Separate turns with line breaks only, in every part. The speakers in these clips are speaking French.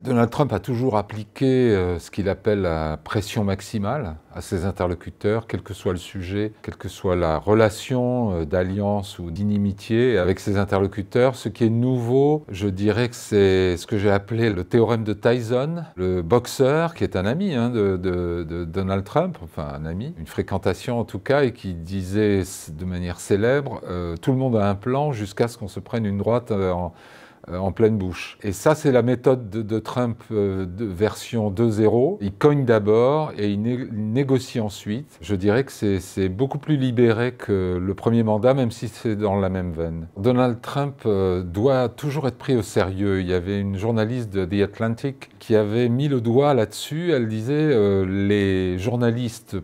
Donald Trump a toujours appliqué ce qu'il appelle la pression maximale à ses interlocuteurs, quel que soit le sujet, quelle que soit la relation d'alliance ou d'inimitié avec ses interlocuteurs. Ce qui est nouveau, je dirais que c'est ce que j'ai appelé le théorème de Tyson, le boxeur qui est un ami de Donald Trump, enfin un ami, une fréquentation en tout cas, et qui disait de manière célèbre « tout le monde a un plan jusqu'à ce qu'on se prenne une droite en pleine bouche ». Et ça, c'est la méthode de Trump version 2.0. Il cogne d'abord et il négocie ensuite. Je dirais que c'est beaucoup plus libéré que le premier mandat, même si c'est dans la même veine. Donald Trump doit toujours être pris au sérieux. Il y avait une journaliste de The Atlantic qui avait mis le doigt là-dessus. Elle disait les journalistes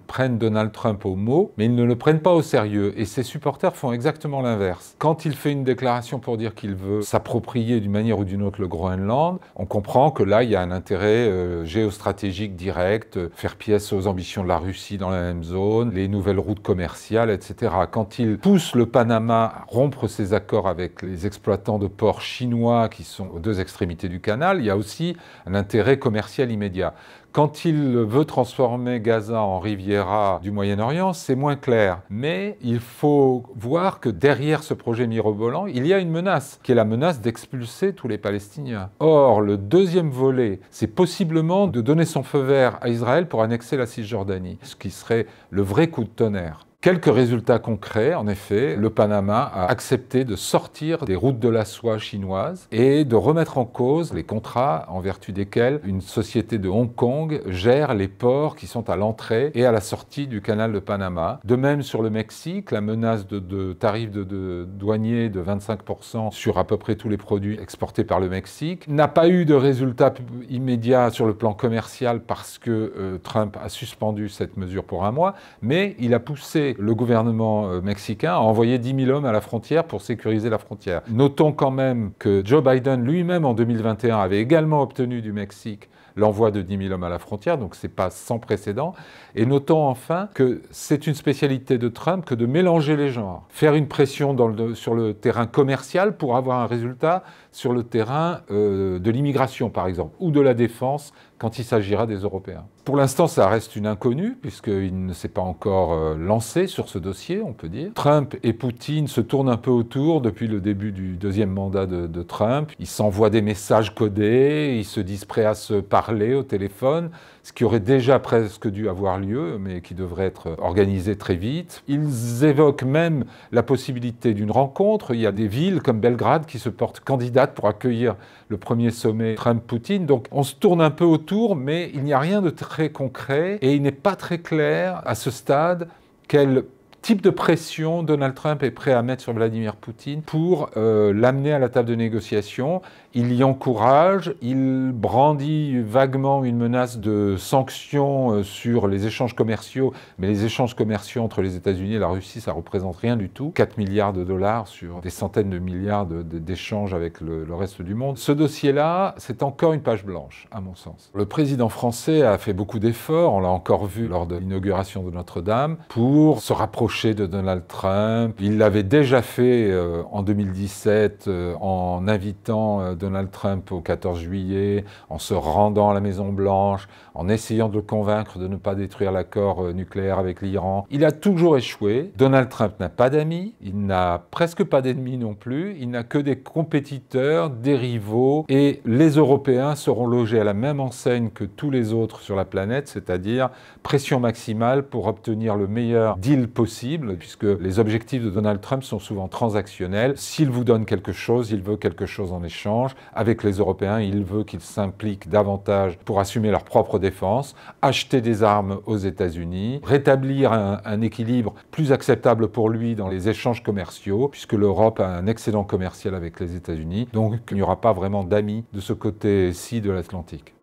prennent Donald Trump au mot, mais ils ne le prennent pas au sérieux. Et ses supporters font exactement l'inverse. Quand il fait une déclaration pour dire qu'il veut s'approprier d'une manière ou d'une autre le Groenland, on comprend que là, il y a un intérêt géostratégique direct, faire pièce aux ambitions de la Russie dans la même zone, les nouvelles routes commerciales, etc. Quand il pousse le Panama à rompre ses accords avec les exploitants de ports chinois qui sont aux deux extrémités du canal, il y a aussi un intérêt commercial immédiat. Quand il veut transformer Gaza en Riviera du Moyen-Orient, c'est moins clair. Mais il faut voir que derrière ce projet mirobolant, il y a une menace, qui est la menace d'expulser tous les Palestiniens. Or, le deuxième volet, c'est possiblement de donner son feu vert à Israël pour annexer la Cisjordanie, ce qui serait le vrai coup de tonnerre. Quelques résultats concrets, en effet, le Panama a accepté de sortir des routes de la soie chinoises et de remettre en cause les contrats en vertu desquels une société de Hong Kong gère les ports qui sont à l'entrée et à la sortie du canal de Panama. De même sur le Mexique, la menace de tarifs douaniers de 25% sur à peu près tous les produits exportés par le Mexique n'a pas eu de résultats immédiats sur le plan commercial parce que Trump a suspendu cette mesure pour un mois, mais il a poussé le gouvernement mexicain a envoyé 10 000 hommes à la frontière pour sécuriser la frontière. Notons quand même que Joe Biden lui-même en 2021 avait également obtenu du Mexique l'envoi de 10 000 hommes à la frontière, donc c'est pas sans précédent. Et notons enfin que c'est une spécialité de Trump que de mélanger les genres. Faire une pression sur le terrain commercial pour avoir un résultat sur le terrain de l'immigration, par exemple, ou de la défense quand il s'agira des Européens. Pour l'instant, ça reste une inconnue, puisqu'il ne s'est pas encore lancé sur ce dossier, on peut dire. Trump et Poutine se tournent un peu autour depuis le début du deuxième mandat de Trump. Ils s'envoient des messages codés, ils se disent prêts à se parler au téléphone, ce qui aurait déjà presque dû avoir lieu, mais qui devrait être organisé très vite. Ils évoquent même la possibilité d'une rencontre. Il y a des villes comme Belgrade qui se portent candidates pour accueillir le premier sommet Trump-Poutine. Donc on se tourne un peu autour, mais il n'y a rien de très concret et il n'est pas très clair à ce stade quel type de pression Donald Trump est prêt à mettre sur Vladimir Poutine pour l'amener à la table de négociation. Il y encourage, il brandit vaguement une menace de sanctions sur les échanges commerciaux, mais les échanges commerciaux entre les États-Unis et la Russie, ça représente rien du tout. 4 milliards de dollars sur des centaines de milliards d'échanges avec le reste du monde. Ce dossier-là, c'est encore une page blanche, à mon sens. Le président français a fait beaucoup d'efforts, on l'a encore vu lors de l'inauguration de Notre-Dame, pour se rapprocher de Donald Trump. Il l'avait déjà fait en 2017 en invitant Donald Trump au 14 juillet, en se rendant à la Maison-Blanche, en essayant de le convaincre de ne pas détruire l'accord nucléaire avec l'Iran. Il a toujours échoué. Donald Trump n'a pas d'amis, il n'a presque pas d'ennemis non plus, il n'a que des compétiteurs, des rivaux, et les Européens seront logés à la même enseigne que tous les autres sur la planète, c'est-à-dire pression maximale pour obtenir le meilleur deal possible, puisque les objectifs de Donald Trump sont souvent transactionnels. S'il vous donne quelque chose, il veut quelque chose en échange. Avec les Européens, il veut qu'ils s'impliquent davantage pour assumer leur propre défense, acheter des armes aux États-Unis, rétablir un équilibre plus acceptable pour lui dans les échanges commerciaux, puisque l'Europe a un excédent commercial avec les États-Unis. Donc il n'y aura pas vraiment d'amis de ce côté-ci de l'Atlantique.